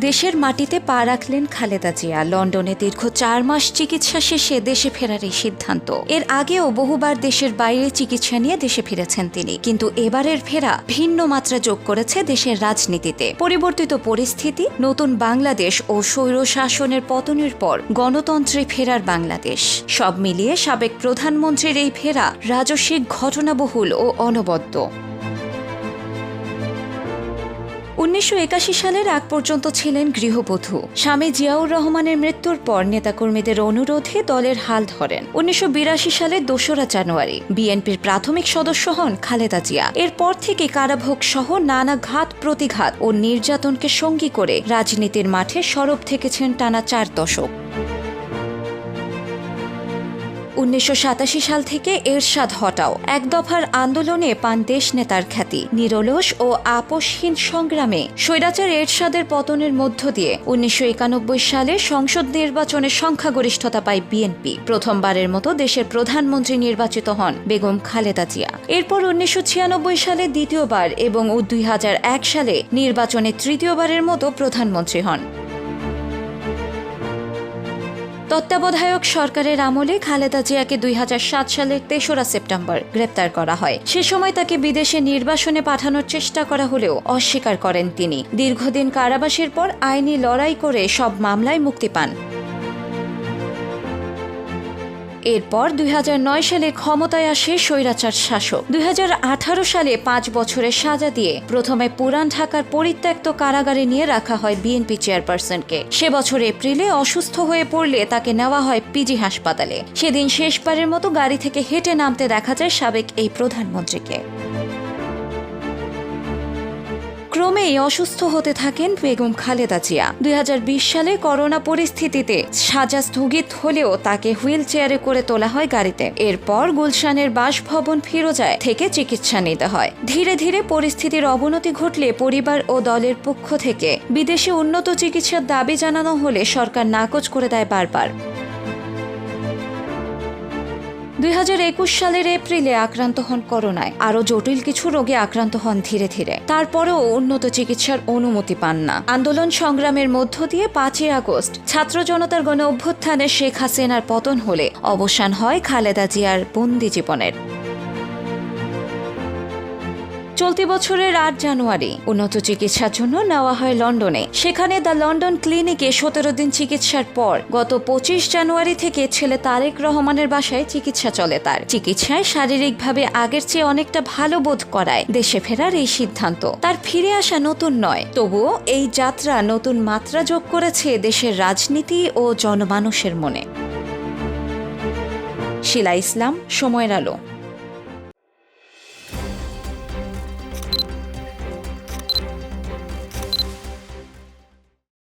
দেশের মাটিতে পা রাখলেন খালেদা জিয়া। লন্ডনে দীর্ঘ 4 মাস চিকিৎসা শেষে দেশে ফেরার এই সিদ্ধান্ত। এর আগেও বহুবার দেশের বাইরে চিকিৎসা নিয়ে দেশে ফিরেছেন তিনি, কিন্তু এবারের ফেরা ভিন্ন মাত্রা যোগ করেছে দেশের রাজনীতিতে। পরিবর্তিত পরিস্থিতি, নতুন বাংলাদেশ ও স্বৈর শাসনের পতনের পর গণতন্ত্রে ফেরার বাংলাদেশ, সব মিলিয়ে সাবেক প্রধানমন্ত্রীর এই ফেরা রাজস্বিক, ঘটনাবহুল ও অনবদ্য। 1981 সালের আগ পর্যন্ত ছিলেন গৃহবধূ। স্বামী জিয়াউর রহমানের মৃত্যুর পর নেতাকর্মীদের অনুরোধে দলের হাল ধরেন। 1982 সালের 2রা জানুয়ারি বিএনপির প্রাথমিক সদস্য হন খালেদা জিয়া। এরপর থেকে কারাভোগ সহ নানা ঘাত প্রতিঘাত ও নির্যাতনকে সঙ্গী করে রাজনীতির মাঠে সরব থেকেছেন টানা 4 দশক। 1987 সাল থেকে এরশাদ হটাও, এক দফার আন্দোলনে পান দেশ নেতার খ্যাতি। নিরলস ও আপোষহীন সংগ্রামে স্বৈরাচার এরশাদের পতনের মধ্য দিয়ে 1991 সালে সংসদ নির্বাচনে সংখ্যাগরিষ্ঠতা পায় বিএনপি। প্রথমবারের মতো দেশের প্রধানমন্ত্রী নির্বাচিত হন বেগম খালেদা জিয়া। এরপর 1996 সালে দ্বিতীয়বার এবং 2001 সালে নির্বাচনে তৃতীয়বারের মতো প্রধানমন্ত্রী হন। তত্ত্বাবধায়ক সরকারের আমলে খালেদা জিয়াকে 2007 সালের 3রা সেপ্টেম্বর গ্রেপ্তার করা হয়। সে সময় তাকে বিদেশে নির্বাসনে পাঠানোর চেষ্টা করা হলেও অস্বীকার করেন তিনি। দীর্ঘদিন কারাবাসের পর আইনি লড়াই করে সব মামলায় মুক্তি পান। এরপর 2009 সালে ক্ষমতায় আসে স্বৈরাচার শাসক। 2018 সালে 5 বছরের সাজা দিয়ে প্রথমে পুরান ঢাকার পরিত্যক্ত কারাগারে নিয়ে রাখা হয় বিএনপি চেয়ারপারসনকে। সে বছর এপ্রিলে অসুস্থ হয়ে পড়লে তাকে নেওয়া হয় পিজি হাসপাতালে। সেদিন শেষবারের মতো গাড়ি থেকে হেঁটে নামতে দেখা যায় সাবেক এই প্রধানমন্ত্রীকে। ক্রমেই অসুস্থ হতে থাকেন বেগম খালেদা জিয়া। 2020 সালে করোনা পরিস্থিতিতে সাজা স্থগিত হলেও তাকে হুইল চেয়ারে করে তোলা হয় গাড়িতে। এরপর গুলশানের বাসভবন ফিরোজায় থেকে চিকিৎসা নিতে হয়। ধীরে ধীরে পরিস্থিতির অবনতি ঘটলে পরিবার ও দলের পক্ষ থেকে বিদেশে উন্নত চিকিৎসার দাবি জানানো হলে সরকার নাকচ করে দেয় বারবার। 2021 সালের এপ্রিলে আক্রান্ত হন করোনায়। আরও জটিল কিছু রোগে আক্রান্ত হন ধীরে ধীরে। তারপরেও উন্নত চিকিৎসার অনুমতি পান না। আন্দোলন সংগ্রামের মধ্য দিয়ে 5ই আগস্ট ছাত্র জনতার গণ অভ্যুত্থানে শেখ হাসিনার পতন হলে অবসান হয় খালেদা জিয়ার বন্দি জীবনের। চলতি বছরের 8 জানুয়ারি উন্নত চিকিৎসার জন্য নেওয়া হয় লন্ডনে। সেখানে দ্য লন্ডন ক্লিনিকে 17 দিন চিকিৎসার পর গত 25 জানুয়ারি থেকে ছেলে তারেক রহমানের বাসায় চিকিৎসা চলে তার। চিকিৎসায় শারীরিকভাবে আগের চেয়ে অনেকটা ভালো বোধ করায় দেশে ফেরার এই সিদ্ধান্ত। তার ফিরে আসা নতুন নয়, তবুও এই যাত্রা নতুন মাত্রা যোগ করেছে দেশের রাজনীতি ও জনমানুষের মনে। শিলা ইসলাম, সময়ের আলো।